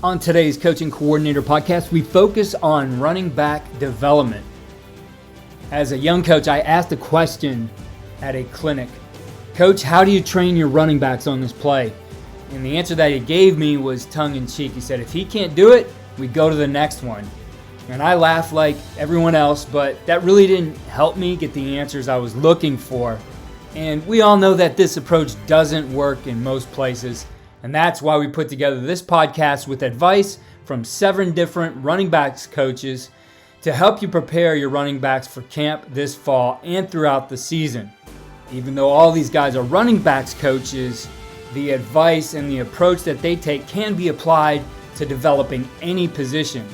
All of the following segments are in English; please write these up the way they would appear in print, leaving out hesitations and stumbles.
On today's Coaching Coordinator podcast, we focus on running back development. As a young coach, I asked a question at a clinic. Coach, how do you train your running backs on this play? And the answer that he gave me was tongue-in-cheek. He said, if he can't do it, we go to the next one. And I laughed like everyone else, but that really didn't help me get the answers I was looking for. And we all know that this approach doesn't work in most places. And that's why we put together this podcast with advice from 7 different running backs coaches to help you prepare your running backs for camp this fall and throughout the season. Even though all these guys are running backs coaches, the advice and the approach that they take can be applied to developing any position.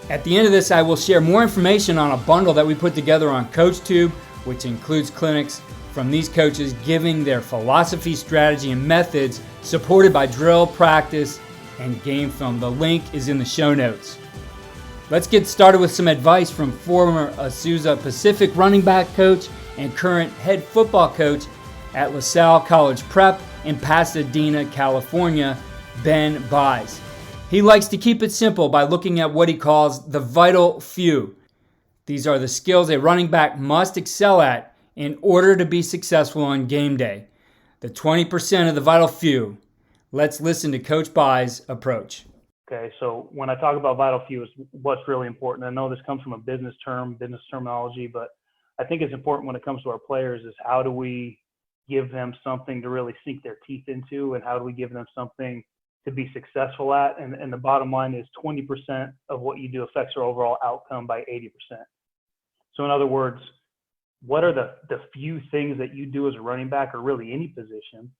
At the end of this, I will share more information on a bundle that we put together on CoachTube, which includes clinics from these coaches giving their philosophy, strategy, and methods supported by drill, practice, and game film. The link is in the show notes. Let's get started with some advice from former Asuza Pacific running back coach and current head football coach at Salle College Prep in Pasadena, California, Ben Buys. He likes to keep it simple by looking at what he calls the vital few. These are the skills a running back must excel at in order to be successful on game day. The 20% of the vital few. Let's listen to Coach Buys' approach. Okay, so when I talk about vital few, is what's really important. I know this comes from a business terminology, but I think it's important when it comes to our players is how do we give them something to really sink their teeth into, and how do we give them something to be successful at? And the bottom line is 20% of what you do affects your overall outcome by 80%. So in other words, what are the few things that you do as a running back, or really any position,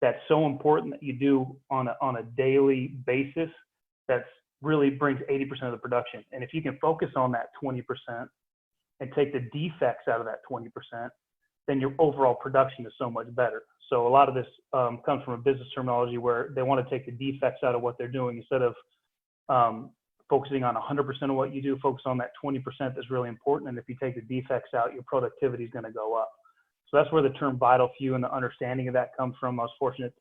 that's so important that you do on a daily basis that really brings 80% of the production? And if you can focus on that 20% and take the defects out of that 20%, then your overall production is so much better. So a lot of this comes from a business terminology where they want to take the defects out of what they're doing instead of focusing on 100% of what you do. Focus on that 20% that's really important. And if you take the defects out, your productivity is going to go up. So that's where the term vital few and the understanding of that comes from. I was fortunate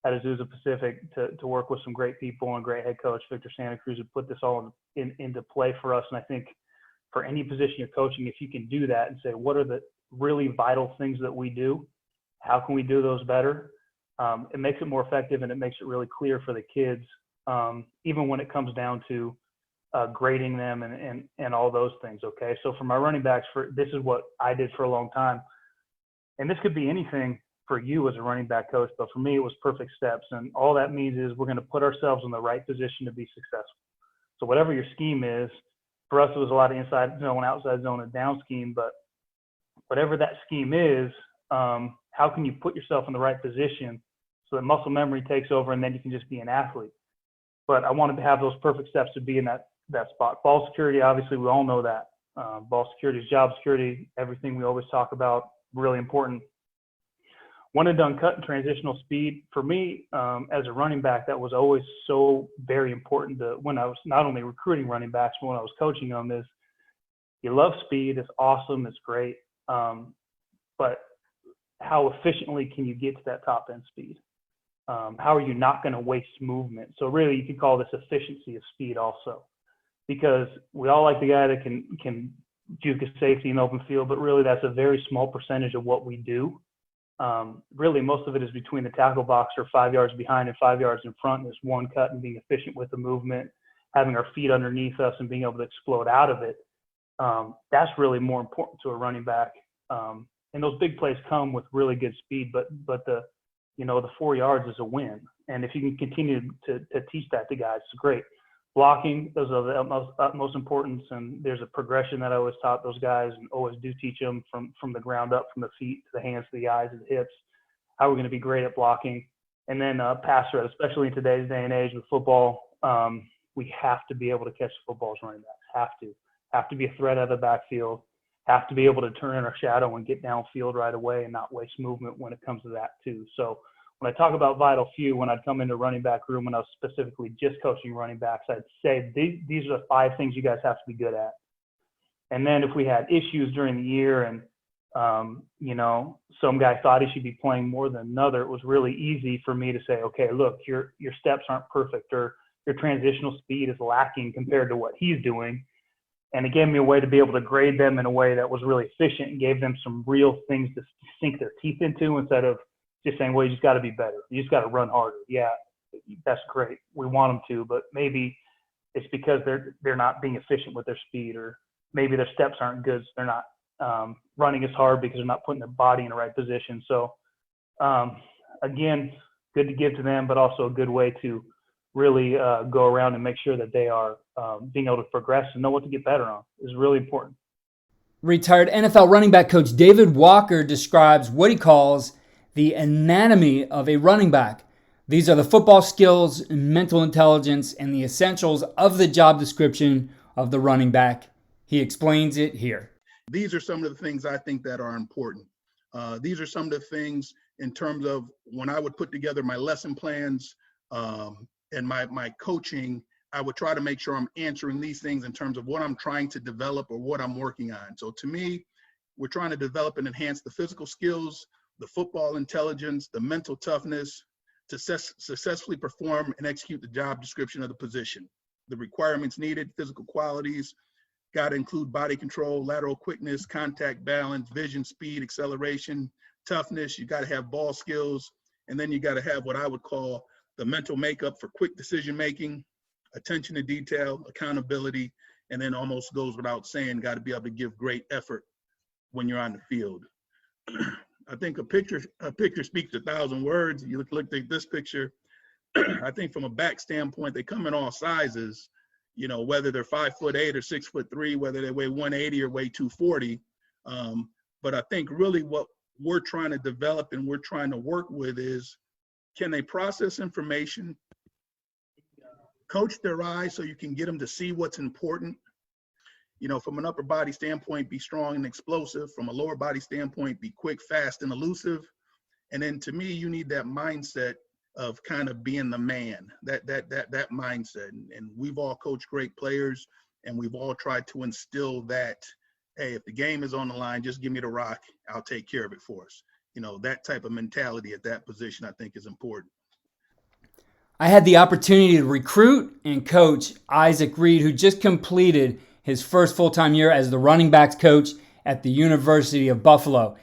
at Asuza Pacific to work with some great people and great head coach, Victor Santa Cruz, who put this all into play for us. And I think for any position you're coaching, if you can do that and say, what are the really vital things that we do? How can we do those better? It makes it more effective, and it makes it really clear for the kids, even when it comes down to grading them and all those things. Okay, so for my running backs, this is what I did for a long time. And this could be anything for you as a running back coach, but for me, it was perfect steps. And all that means is we're going to put ourselves in the right position to be successful. So whatever your scheme is, for us, it was a lot of inside zone, outside zone, and down scheme. But whatever that scheme is, how can you put yourself in the right position so that muscle memory takes over, and then you can just be an athlete? But I wanted to have those perfect steps to be in that spot. Ball security, obviously, we all know that. Ball security is job security, everything we always talk about, really important. One and done cut and transitional speed. For me, as a running back, that was always so very important when I was not only recruiting running backs, but when I was coaching them, is you love speed. It's awesome. It's great. But how efficiently can you get to that top end speed? How are you not going to waste movement? So really, you could call this efficiency of speed also, because we all like the guy that can juke a safety in open field, but really that's a very small percentage of what we do. Really, most of it is between the tackle box or 5 yards behind and 5 yards in front. This one cut and being efficient with the movement, having our feet underneath us and being able to explode out of it. That's really more important to a running back. And those big plays come with really good speed, but the 4 yards is a win. And if you can continue to teach that to guys, it's great. Blocking, those are the utmost importance. And there's a progression that I always taught those guys and always do teach them from the ground up, from the feet to the hands to the eyes to the hips, how we're going to be great at blocking. And then pass threat, especially in today's day and age with football, we have to be able to catch the footballs running backs. Have to be a threat out of the backfield. Have to be able to turn in our shadow and get downfield right away and not waste movement when it comes to that too. So when I talk about vital few, when I'd come into running back room when I was specifically just coaching running backs, I'd say these are the 5 things you guys have to be good at. And then if we had issues during the year and some guy thought he should be playing more than another, it was really easy for me to say, okay, look, your steps aren't perfect, or your transitional speed is lacking compared to what he's doing. And it gave me a way to be able to grade them in a way that was really efficient and gave them some real things to sink their teeth into instead of just saying, well, you just got to be better. You just got to run harder. Yeah, that's great. We want them to, but maybe it's because they're not being efficient with their speed, or maybe their steps aren't good. So they're not running as hard because they're not putting their body in the right position. So again, good to give to them, but also a good way to really go around and make sure that they are being able to progress and know what to get better on is really important. Retired NFL running back coach David Walker describes what he calls the anatomy of a running back. These are the football skills, mental intelligence, and the essentials of the job description of the running back. He explains it here. These are some of the things I think that are important. These are some of the things in terms of when I would put together my lesson plans and my coaching, I would try to make sure I'm answering these things in terms of what I'm trying to develop or what I'm working on. So to me, we're trying to develop and enhance the physical skills, the football intelligence, the mental toughness to successfully perform and execute the job description of the position. The requirements needed, physical qualities, got to include body control, lateral quickness, contact balance, vision, speed, acceleration, toughness. You got to have ball skills. And then you got to have what I would call the mental makeup for quick decision-making, attention to detail, accountability, and then almost goes without saying, got to be able to give great effort when you're on the field. I think a picture speaks 1,000 words. You look at this picture. I think from a back standpoint, they come in all sizes, you know, whether they're 5'8" or 6'3", whether they weigh 180 or weigh 240. But I think really what we're trying to develop and we're trying to work with is, can they process information, coach their eyes so you can get them to see what's important? You know, from an upper body standpoint, be strong and explosive. From a lower body standpoint, be quick, fast, and elusive. And then to me, you need that mindset of kind of being the man, that mindset. And we've all coached great players, and we've all tried to instill that, hey, if the game is on the line, just give me the rock. I'll take care of it for us. You know, that type of mentality at that position, I think, is important. I had the opportunity to recruit and coach Isaac Reed, who just completed his first full-time year as the running backs coach at the University of Buffalo.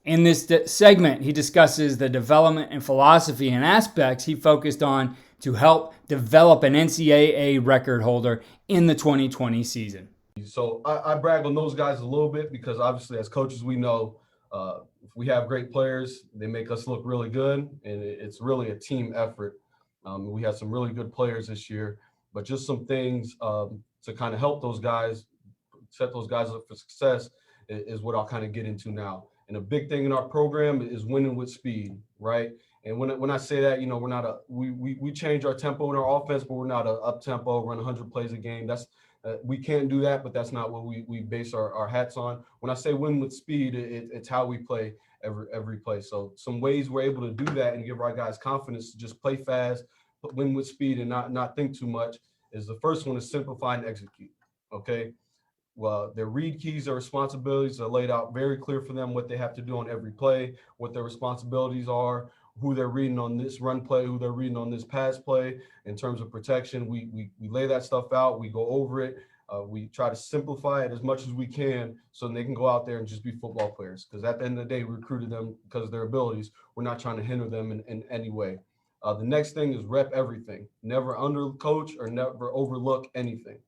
In this segment, he discusses the development and philosophy and aspects he focused on to help develop an NCAA record holder in the 2020 season. So I brag on those guys a little bit because obviously as coaches, we know if we have great players, they make us look really good, and it's really a team effort. We had some really good players this year, but just some things to kind of help those guys, set those guys up for success is what I'll kind of get into now. And a big thing in our program is winning with speed, right? And when I say that, you know, we're not we change our tempo in our offense, but we're not a up tempo, run 100 plays a game. That's we can't do that, but that's not what we base our hats on. When I say win with speed, it's how we play every play. So some ways we're able to do that and give our guys confidence to just play fast, but win with speed and not think too much is the first one is simplify and execute. Okay. Well, their read keys, their responsibilities are laid out very clear for them, what they have to do on every play, what their responsibilities are, who they're reading on this run play, who they're reading on this pass play. In terms of protection, we lay that stuff out, we go over it, we try to simplify it as much as we can so they can go out there and just be football players. Because at the end of the day, we recruited them because of their abilities. We're not trying to hinder them in any way. The next thing is rep everything. Never undercoach or never overlook anything.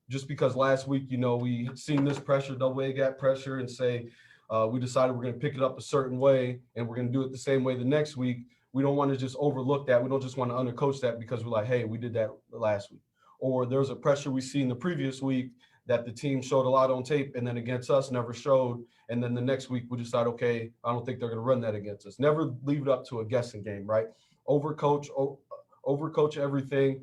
Just because last week, you know, we seen this pressure, double A gap pressure, and say we decided we're going to pick it up a certain way and we're going to do it the same way the next week. We don't want to just overlook that. We don't just want to undercoach that because we're like, hey, we did that last week. Or there's a pressure we seen the previous week that the team showed a lot on tape and then against us never showed. And then the next week we decide, okay, I don't think they're going to run that against us. Never leave it up to a guessing game, right? Overcoach everything.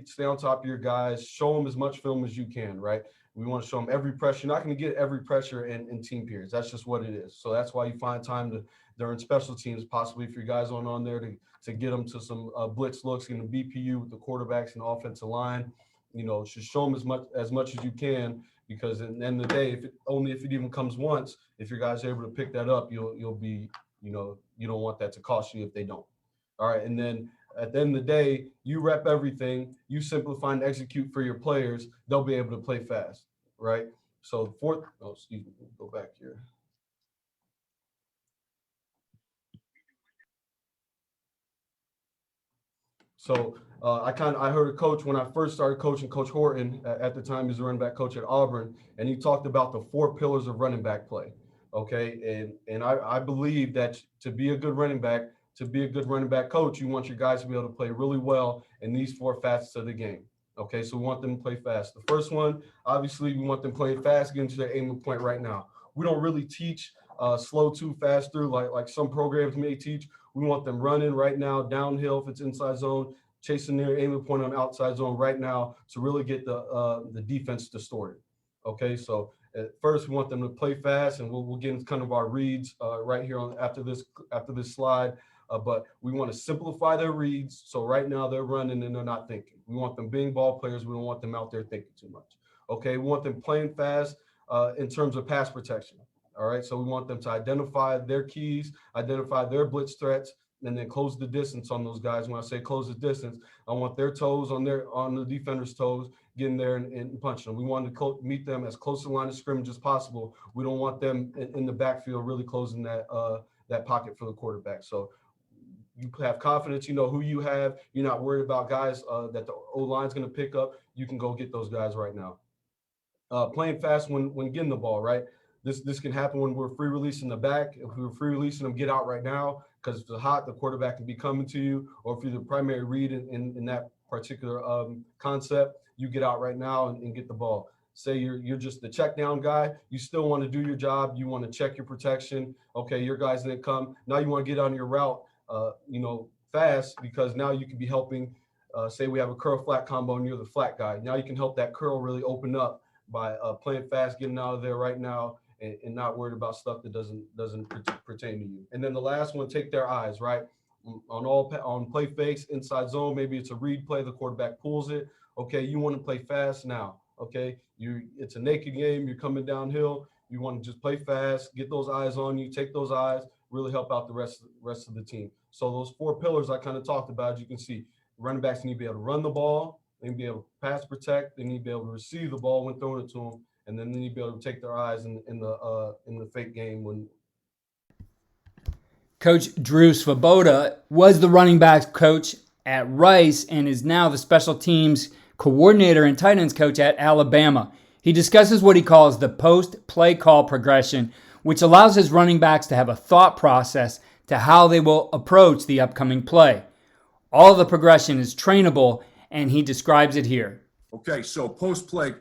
Stay on top of your guys, show them as much film as you can, right? We want to show them every pressure. You're not going to get every pressure in team periods. That's just what it is. So that's why you find time during special teams, possibly if your guys aren't on there to get them to some blitz looks in the BPU with the quarterbacks and the offensive line. You know, just show them as much as you can, because at the end of the day, if it even comes once, if your guys are able to pick that up, you'll be, you know, you don't want that to cost you if they don't. All right, and then at the end of the day, you rep everything, you simplify and execute for your players, they'll be able to play fast, right? So go back here. So I heard a coach when I first started coaching, Coach Horton, at the time he was a running back coach at Auburn, and he talked about the 4 pillars of running back play. Okay, and I believe that to be a good running back, to be a good running back coach, you want your guys to be able to play really well in these 4 facets of the game. Okay, so we want them to play fast. The first one, obviously, we want them playing fast, getting to their aiming point right now. We don't really teach slow to faster like some programs may teach. We want them running right now, downhill if it's inside zone, chasing their aiming point on outside zone right now to really get the defense distorted. Okay, so at first we want them to play fast, and we'll get into kind of our reads right here after this slide. But we want to simplify their reads. So right now they're running and they're not thinking. We want them being ball players. We don't want them out there thinking too much. Okay, we want them playing fast in terms of pass protection. All right, so we want them to identify their keys, identify their blitz threats, and then close the distance on those guys. When I say close the distance, I want their toes on the defender's toes, getting there and punching them. We want to meet them as close to the line of scrimmage as possible. We don't want them in the backfield really closing that pocket for the quarterback. So you have confidence, you know who you have. You're not worried about guys that the O-line's going to pick up. You can go get those guys right now. Playing fast when getting the ball, right? This can happen when we're free releasing the back. If we're free releasing them, get out right now, because if it's hot, the quarterback can be coming to you. Or if you're the primary read in that particular concept, you get out right now and get the ball. Say you're just the check down guy. You still want to do your job. You want to check your protection. Okay, your guys didn't come. Now you want to get on your route, fast, because now you can be helping. Say we have a curl flat combo and you're the flat guy. Now you can help that curl really open up by playing fast, getting out of there right now, and not worried about stuff that doesn't pertain to you. And then the last one, take their eyes, right? On play fakes, inside zone, maybe it's a read play, the quarterback pulls it. Okay, you want to play fast now. Okay, it's a naked game, you're coming downhill, you want to just play fast, get those eyes on you, take those eyes, really help out the rest of the team. So those 4 pillars I kind of talked about, as you can see, running backs need to be able to run the ball, they need to be able to pass protect, they need to be able to receive the ball when throwing it to them, and then they need to be able to take their eyes in the fake game when. Coach Drew Svoboda was the running backs coach at Rice and is now the special teams coordinator and tight ends coach at Alabama. He discusses what he calls the post-play call progression, which allows his running backs to have a thought process to how they will approach the upcoming play. All of the progression is trainable, and he describes it here. Okay, so post-play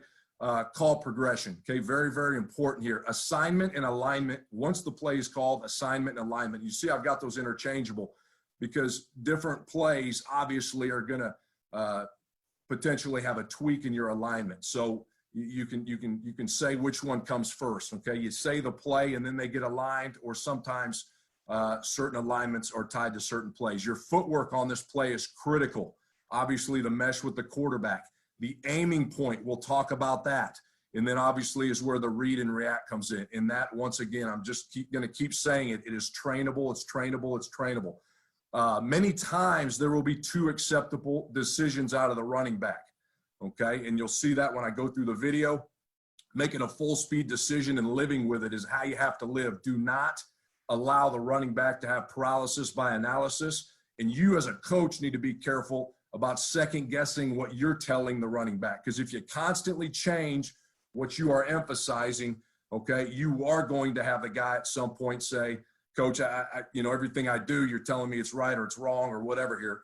call progression. Okay, very, very important here. Assignment and alignment. Once the play is called, assignment and alignment. You see I've got those interchangeable because different plays obviously are going to potentially have a tweak in your alignment. So you can say which one comes first. Okay, you say the play and then they get aligned, or sometimes certain alignments are tied to certain plays. Your footwork on this play is critical. Obviously, the mesh with the quarterback, the aiming point, we'll talk about that. And then obviously is where the read and react comes in. And that, once again, I'm just going to keep saying it. It is trainable. It's trainable. It's trainable. Many times there will be 2 acceptable decisions out of the running back. Okay. And you'll see that when I go through the video. Making a full speed decision and living with it is how you have to live. Do not allow the running back to have paralysis by analysis. And you as a coach need to be careful about second guessing what you're telling the running back. Because if you constantly change what you are emphasizing, okay, you are going to have the guy at some point say, Coach, I everything I do, you're telling me it's right or it's wrong or whatever here.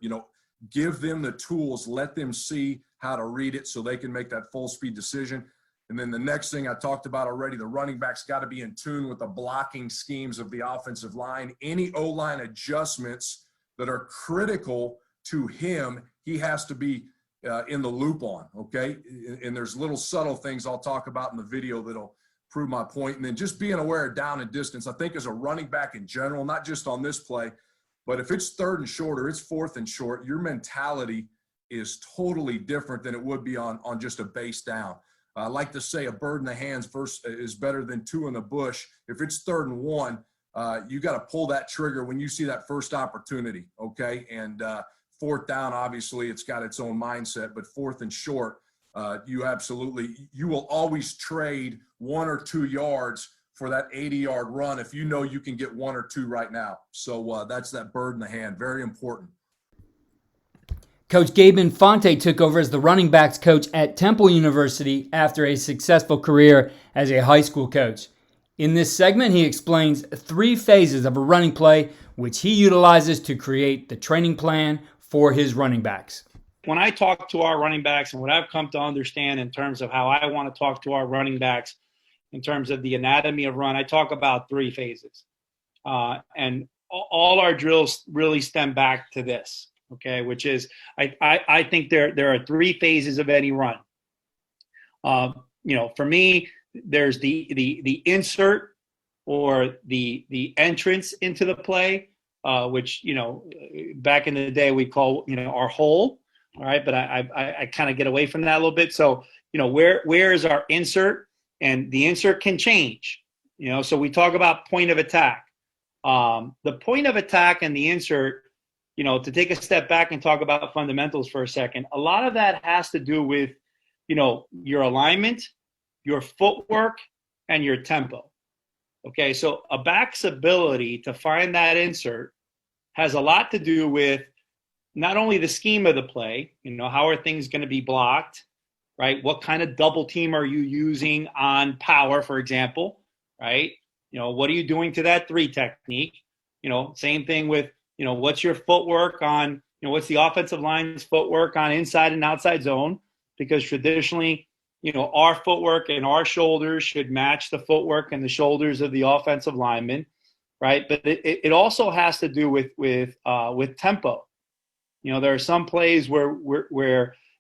Give them the tools, let them see how to read it so they can make that full speed decision. And then the next thing I talked about already, the running back's got to be in tune with the blocking schemes of the offensive line. Any O-line adjustments that are critical to him, he has to be in the loop on, okay? And there's little subtle things I'll talk about in the video that'll prove my point. And then just being aware of down and distance, I think as a running back in general, not just on this play, but if it's 3rd and short or it's 4th and short, your mentality is totally different than it would be on just a base down. I like to say a bird in the hands is better than 2 in the bush. If it's 3rd and 1, you got to pull that trigger when you see that first opportunity, okay? And fourth down, obviously, it's got its own mindset, but fourth and short, you will always trade 1 or 2 yards for that 80-yard run if you know you can get 1 or 2 right now. So that's that bird in the hand. Very important. Coach Gabe Infante took over as the running backs coach at Temple University after a successful career as a high school coach. In this segment, he explains 3 phases of a running play, which he utilizes to create the training plan for his running backs. When I talk to our running backs and what I've come to understand in terms of how I want to talk to our running backs in terms of the anatomy of run, I talk about 3 phases. And all our drills really stem back to this. Okay, which is I think there are 3 phases of any run. For me, there's the insert or the entrance into the play, which back in the day we call our hole. All right, but I kind of get away from that a little bit. So where is our insert? And the insert can change. So we talk about point of attack. The point of attack and the insert. To take a step back and talk about fundamentals for a second, a lot of that has to do with, your alignment, your footwork, and your tempo. Okay, so a back's ability to find that insert has a lot to do with not only the scheme of the play, how are things going to be blocked, right? What kind of double team are you using on power, for example, right? What are you doing to that 3 technique? Same thing with, what's your footwork on, what's the offensive line's footwork on inside and outside zone? Because traditionally, our footwork and our shoulders should match the footwork and the shoulders of the offensive lineman, right? But it also has to do with tempo. There are some plays where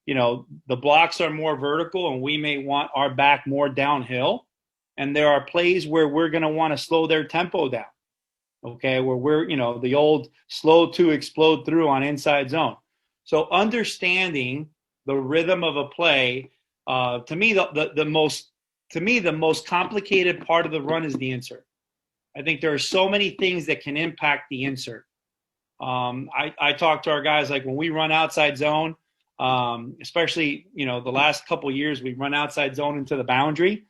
the blocks are more vertical and we may want our back more downhill. And there are plays where we're going to want to slow their tempo down. Okay, where we're, the old slow to explode through on inside zone. So understanding the rhythm of a play, to me, the most complicated part of the run is the insert. I think there are so many things that can impact the insert. I talk to our guys, like when we run outside zone, especially, the last couple of years, we run outside zone into the boundary.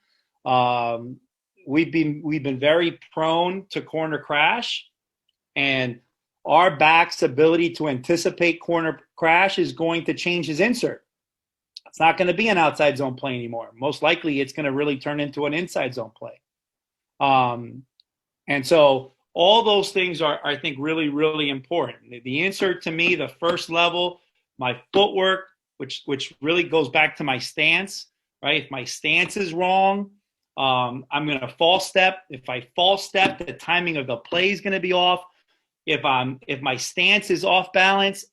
We've been very prone to corner crash, and our back's ability to anticipate corner crash is going to change his insert. It's not going to be an outside zone play anymore. Most likely it's going to really turn into an inside zone play. And so all those things are, I think, really, really important. The insert, to me, the first level, my footwork, which really goes back to my stance, right? If my stance is wrong, I'm going to false step. If I false step, the timing of the play is going to be off. If my stance is off balance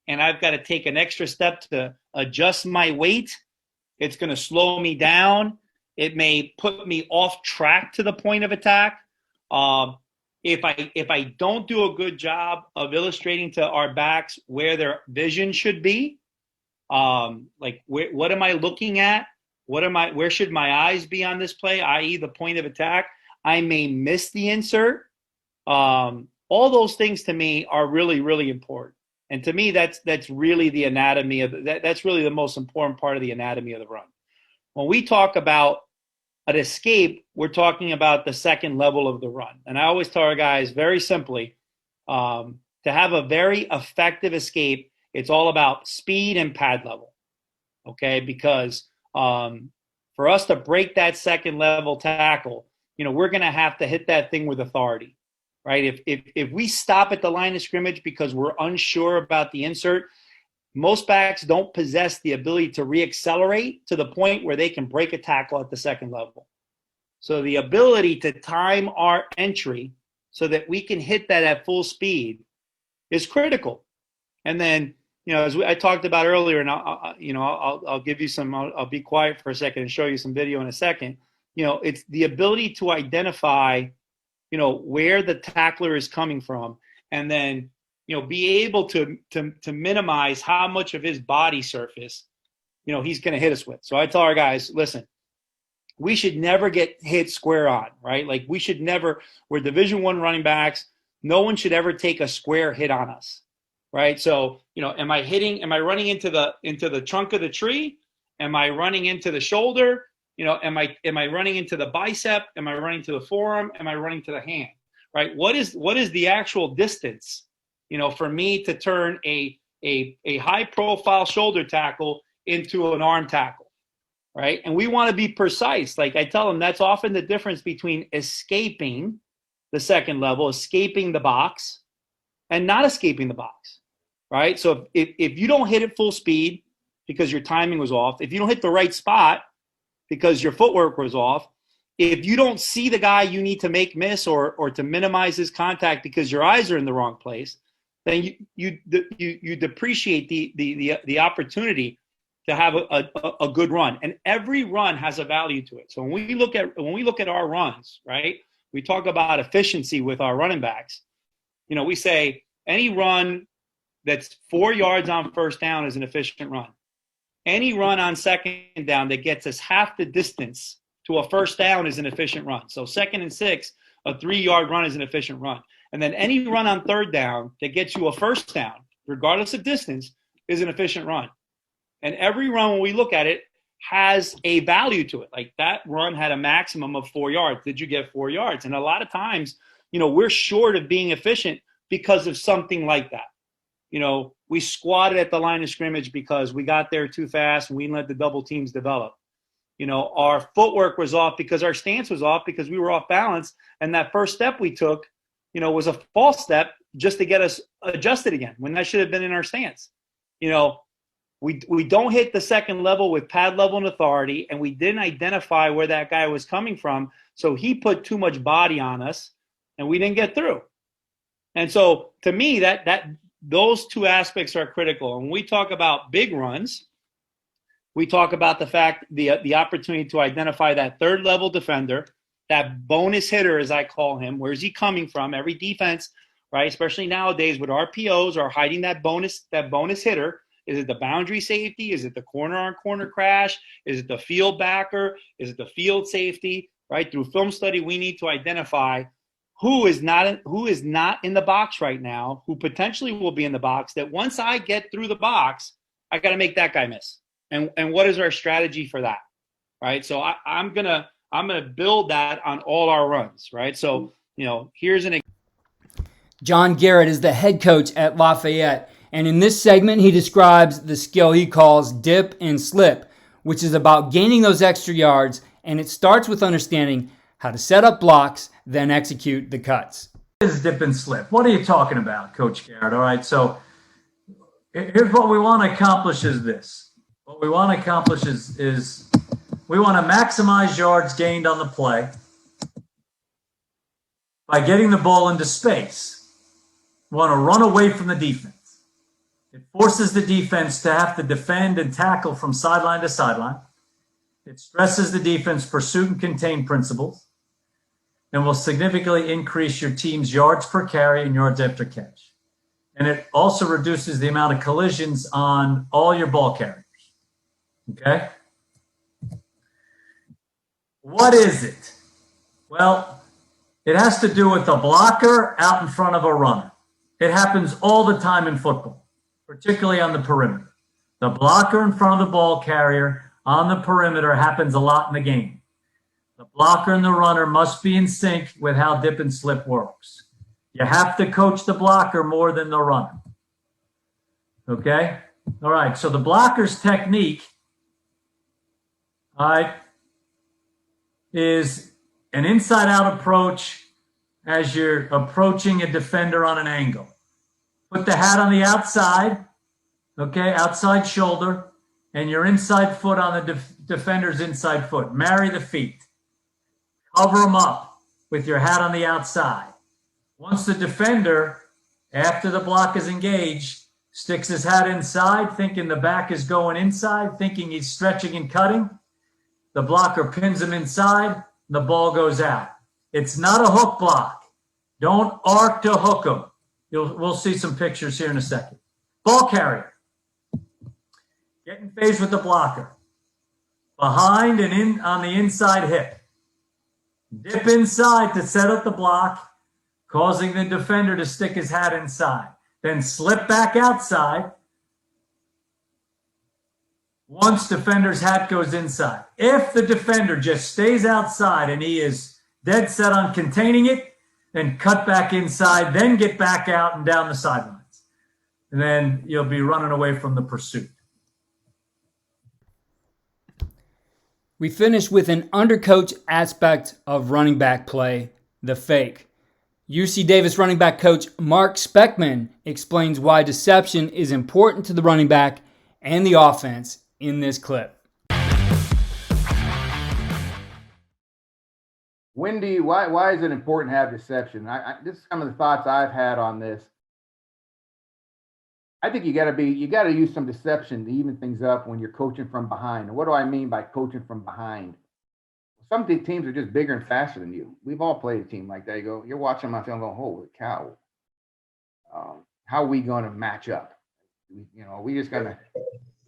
and I've got to take an extra step to adjust my weight, it's going to slow me down. It may put me off track to the point of attack. If I don't do a good job of illustrating to our backs where their vision should be, like what am I looking at? Where should my eyes be on this play, i.e. the point of attack? I may miss the insert. All those things to me are really, really important. And to me, that's really the anatomy of that's really the most important part of the anatomy of the run. When we talk about an escape, we're talking about the second level of the run. And I always tell our guys very simply, to have a very effective escape, it's all about speed and pad level. Okay, because for us to break that second level tackle, we're going to have to hit that thing with authority, right? If we stop at the line of scrimmage because we're unsure about the insert, most backs don't possess the ability to reaccelerate to the point where they can break a tackle at the second level. So the ability to time our entry so that we can hit that at full speed is critical. And then, as I talked about earlier, and I'll give you some. I'll be quiet for a second and show you some video in a second. It's the ability to identify, where the tackler is coming from, and then, be able to minimize how much of his body surface, he's going to hit us with. So I tell our guys, listen, we should never get hit square on, right? Like we should never. We're Division I running backs. No one should ever take a square hit on us. right? So, am I running into the trunk of the tree? Am I running into the shoulder? Am I running into the bicep? Am I running to the forearm? Am I running to the hand? Right? What is the actual distance, for me to turn a high profile shoulder tackle into an arm tackle, right? And we want to be precise. Like I tell them, that's often the difference between escaping the second level, escaping the box, and not escaping the box, right? So if you don't hit it full speed because your timing was off, if you don't hit the right spot because your footwork was off, if you don't see the guy you need to make miss or to minimize his contact because your eyes are in the wrong place, then you depreciate the opportunity to have a good run. And every run has a value to it. So when we look at our runs, right, we talk about efficiency with our running backs. We say any run that's 4 yards on first down is an efficient run. Any run on second down that gets us half the distance to a first down is an efficient run. So 2nd and 6, a 3-yard run is an efficient run. And then any run on third down that gets you a first down, regardless of distance, is an efficient run. And every run, when we look at it, has a value to it. Like that run had a maximum of 4 yards. Did you get 4 yards? And a lot of times, we're short of being efficient because of something like that. We squatted at the line of scrimmage because we got there too fast and we didn't let the double teams develop. Our footwork was off because our stance was off because we were off balance. And that first step we took, was a false step just to get us adjusted again when that should have been in our stance. We don't hit the second level with pad level and authority, and we didn't identify where that guy was coming from. So he put too much body on us and we didn't get through. And so to me, that those two aspects are critical. And when we talk about big runs, we talk about the fact, the opportunity to identify that third level defender, that bonus hitter, as I call him. Where's he coming from? Every defense, right, especially nowadays with RPOs, are hiding that bonus hitter. Is it the boundary safety? Is it the corner-on-corner crash? Is it the field backer? Is it the field safety? Right? Through film study, we need to identify who is not in the box right now, who potentially will be in the box, that once I get through the box, I got to make that guy miss. And what is our strategy for that? Right? So I'm gonna build that on all our runs, right? So, here's an example. John Garrett is the head coach at Lafayette. And in this segment, he describes the skill he calls dip and slip, which is about gaining those extra yards. And it starts with understanding how to set up blocks, then execute the cuts. What is dip and slip? What are you talking about, Coach Garrett? All right, so here's what we want to accomplish is this. What we want to accomplish is we want to maximize yards gained on the play by getting the ball into space. We want to run away from the defense. It forces the defense to have to defend and tackle from sideline to sideline. It stresses the defense pursuit and contain principles, and will significantly increase your team's yards per carry and yards after catch. And it also reduces the amount of collisions on all your ball carriers. Okay? What is it? Well, it has to do with the blocker out in front of a runner. It happens all the time in football, particularly on the perimeter. The blocker in front of the ball carrier on the perimeter happens a lot in the game. The blocker and the runner must be in sync with how dip and slip works. You have to coach the blocker more than the runner. Okay? All right, so the blocker's technique, all right, is an inside-out approach as you're approaching a defender on an angle. Put the hat on the outside, okay, outside shoulder, and your inside foot on the defender's inside foot. Marry the feet. Cover them up with your hat on the outside. Once the defender, after the block is engaged, sticks his hat inside, thinking the back is going inside, thinking he's stretching and cutting, the blocker pins him inside, the ball goes out. It's not a hook block. Don't arc to hook him. We'll see some pictures here in a second. Ball carrier. Get in phase with the blocker. Behind and in on the inside hip. Dip inside to set up the block, causing the defender to stick his hat inside. then slip back outside once defender's hat goes inside. If the defender just stays outside and he is dead set on containing it, then cut back inside, then get back out and down the sidelines. And then you'll be running away from the pursuit. We finish with an undercoach aspect of running back play, the fake. UC Davis running back coach Mark Speckman explains why deception is important to the running back and the offense in this clip. Wendy, why is it important to have deception? This is some of the thoughts I've had on this. I think you got to use some deception to even things up when you're coaching from behind. And what do I mean by coaching from behind? Some of these teams are just bigger and faster than you. We've all played a team like that. You're watching my film going, holy cow. How are we going to match up? We just going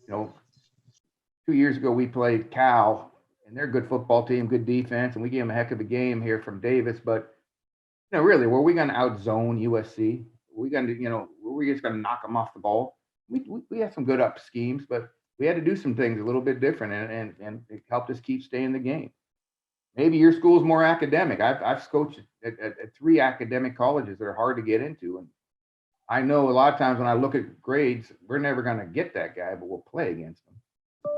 to, 2 years ago we played Cal, and they're a good football team, good defense, and we gave them a heck of a game here from Davis. But really, were we going to outzone USC? Were we just going to knock them off the ball? We had some good up schemes, but we had to do some things a little bit different, and it helped us keep staying in the game. Maybe your school's more academic. I've coached at 3 academic colleges that are hard to get into, and I know a lot of times when I look at grades, we're never going to get that guy, but we'll play against them.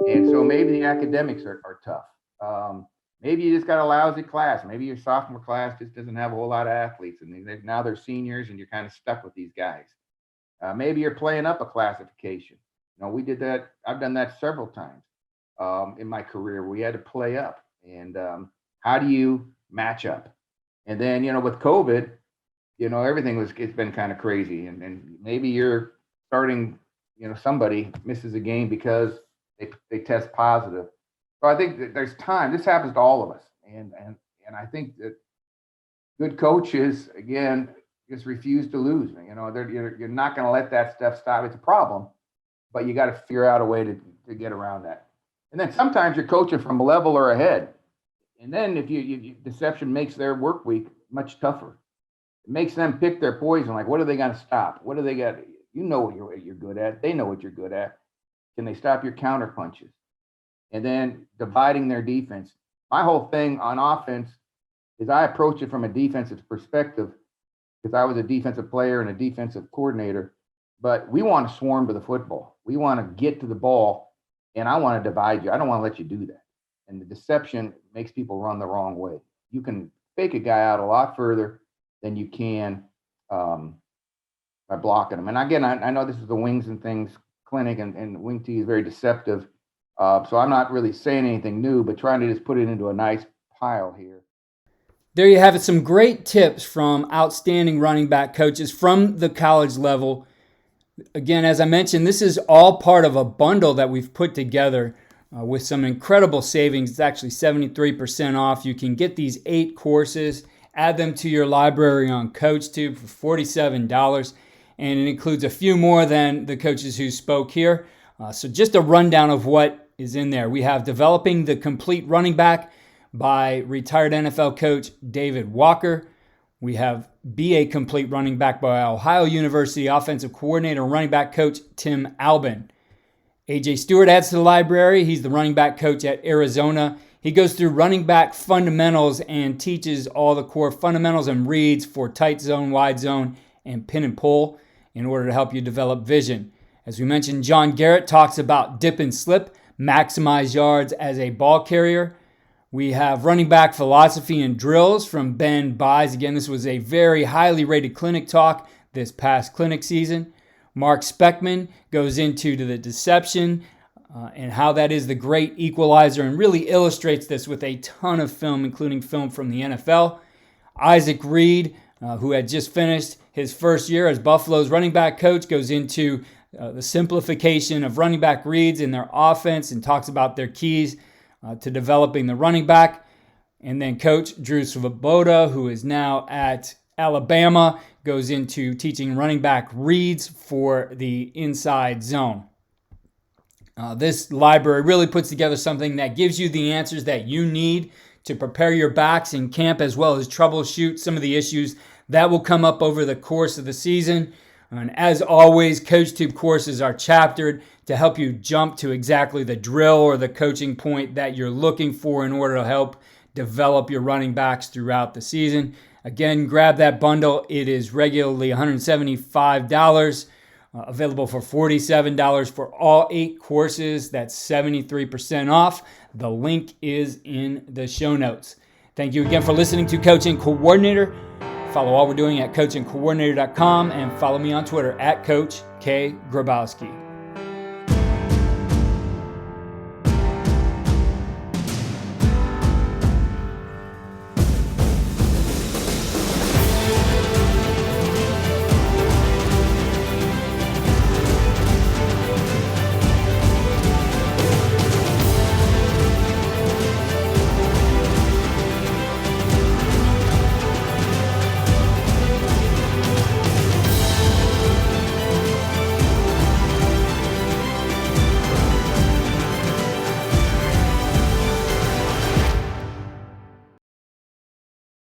And so maybe the academics are tough. Maybe you just got a lousy class. Maybe your sophomore class just doesn't have a whole lot of athletes, and now they're seniors, and you're kind of stuck with these guys. Maybe you're playing up a classification. We did that. I've done that several times in my career. We had to play up, and how do you match up? And then with COVID, it's been kind of crazy, and maybe you're starting. Somebody misses a game because they test positive. So I think that there's time. This happens to all of us, and I think that good coaches again just refuse to lose. You're not going to let that stuff stop. It's a problem, but you got to figure out a way to get around that. And then sometimes you're coaching from a level or ahead, and then if you deception makes their work week much tougher. It makes them pick their poison. Like, what are they going to stop? What do they got? You know what you're good at. They know what you're good at. Can they stop your counter punches? And then dividing their defense. My whole thing on offense is I approach it from a defensive perspective because I was a defensive player and a defensive coordinator. But we want to swarm to the football. We want to get to the ball, and I want to divide you. I don't want to let you do that. And the deception makes people run the wrong way. You can fake a guy out a lot further than you can by blocking them. And again, I know this is the Wings and Things clinic, and Wing T is very deceptive. So I'm not really saying anything new, but trying to just put it into a nice pile here. There you have it, some great tips from outstanding running back coaches from the college level. Again, as I mentioned, this is all part of a bundle that we've put together with some incredible savings. It's actually 73% off. You can get these 8 courses, add them to your library on CoachTube for $47, and it includes a few more than the coaches who spoke here. So just a rundown of what is in there. We have Developing the Complete Running Back by retired NFL coach David Walker. We have Be a Complete Running Back by Ohio University offensive coordinator and running back coach Tim Albin. AJ Stewart adds to the library. He's the running back coach at Arizona. He goes through running back fundamentals and teaches all the core fundamentals and reads for tight zone, wide zone, and pin and pull in order to help you develop vision. As we mentioned, John Garrett talks about dip and slip, maximize yards as a ball carrier. We have running back philosophy and drills from Ben Buys. Again, this was a very highly rated clinic talk this past clinic season. Mark Speckman goes into the deception and how that is the great equalizer and really illustrates this with a ton of film, including film from the NFL. Isaac Reed, who had just finished his first year as Buffalo's running back coach, goes into the simplification of running back reads in their offense and talks about their keys to developing the running back. And then Coach Drew Svoboda, who is now at Alabama, goes into teaching running back reads for the inside zone. This library really puts together something that gives you the answers that you need to prepare your backs in camp, as well as troubleshoot some of the issues that will come up over the course of the season. And as always, CoachTube courses are chaptered to help you jump to exactly the drill or the coaching point that you're looking for in order to help develop your running backs throughout the season. Again, grab that bundle. It is regularly $175, available for $47 for all 8 courses. That's 73% off. The link is in the show notes. Thank you again for listening to Coaching Coordinator. Follow all we're doing at coachingcoordinator.com and follow me on Twitter at Coach K. Grabowski.